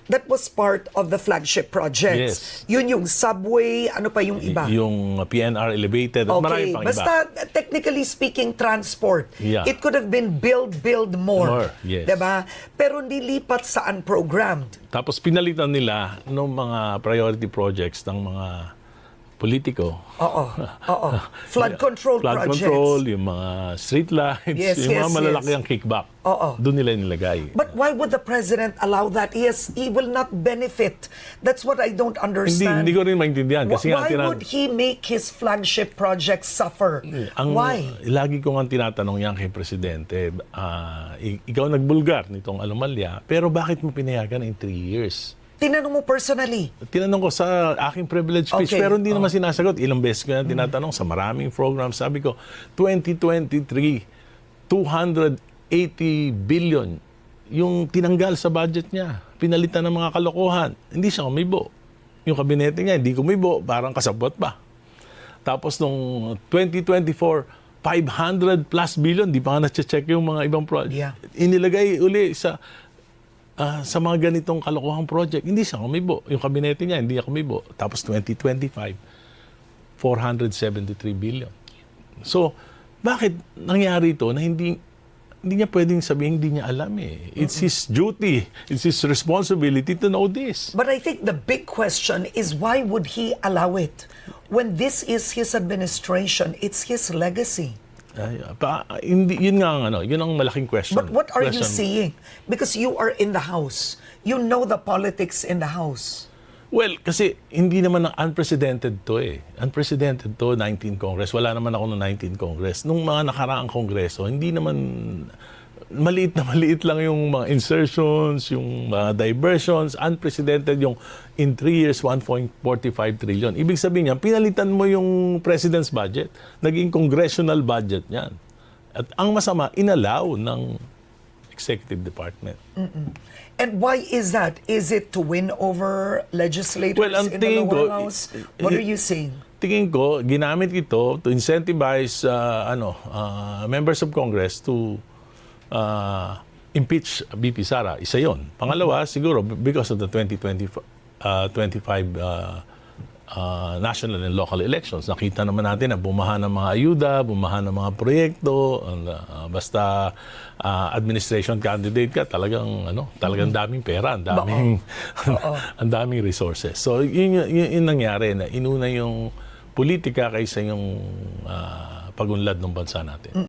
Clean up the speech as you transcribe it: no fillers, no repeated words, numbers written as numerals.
that was part of the flagship projects. Yes. Yun yung subway, ano pa yung iba? Yung PNR elevated at marami pang Basta iba. technically speaking, transport. Yeah. It could have been build more. Yes. Diba? Pero nilipat sa unprogrammed. Tapos pinalitan nila ng mga priority projects ng mga politiko. Oo. Flood control Flood projects. control, yung mga street lights, Yes, yung mga yes, malalaki yes. ang kickback. Oo. Doon nila nilagay. But why would the president allow that? He will not benefit. That's what I don't understand. Hindi ko rin maintindihan. Kasi Why would he make his flagship projects suffer? Why? Lagi ko nga tinatanong yan kay Presidente, ikaw nagbulgar nitong anomalya, pero bakit mo pinayagan in 3 years? Tinanong mo personally. Tinanong ko sa aking privilege speech, Okay. pero hindi naman sinasagot. Ilang beses ko yan tinatanong sa maraming programs. Sabi ko, 2023, 280 billion yung tinanggal sa budget niya. Pinalitan ng mga kalokohan. Hindi siya kumibo. Yung kabinete niya, hindi kumibo. Parang kasabot pa. Tapos nung 2024, 500 plus billion, di pa nga na-check yung mga ibang project. Yeah. Inilagay uli sa mga ganitong kalokohang project, hindi siya kumibo. Yung kabinete niya, hindi niya kumibo. Tapos 2025, 473 billion. So, bakit nangyari ito na hindi niya pwedeng sabihin hindi niya alam eh. It's his duty, it's his responsibility to know this. But I think the big question is why would he allow it? When this is his administration, it's his legacy. Yun nga ang yun ang malaking question. But what are you seeing? Because you are in the House. You know the politics in the House. Well, kasi hindi naman unprecedented to eh. Unprecedented to, 19 Congress. Wala naman ako ng 19 Congress. Nung mga nakaraang Kongreso, hindi naman maliit lang yung mga insertions, yung mga diversions, unprecedented yung in 3 years, 1.45 trillion. Ibig sabihin niya, pinalitan mo yung President's budget. Naging congressional budget niyan. At ang masama, inalaw ng Executive Department. And why is that? Is it to win over legislators in the lower house? What are you saying? Tingin ko, ginamit ito to incentivize members of Congress to impeach BP Sara. Isa yon. Pangalawa, siguro, because of the 2025 national and local elections. Nakita naman natin na bumaha ng mga ayuda, bumaha ng mga proyekto, basta administration candidate ka, talagang daming pera, ang daming resources. So yun nangyari na inuna yung politika kaysa yung pagunlad ng bansa natin.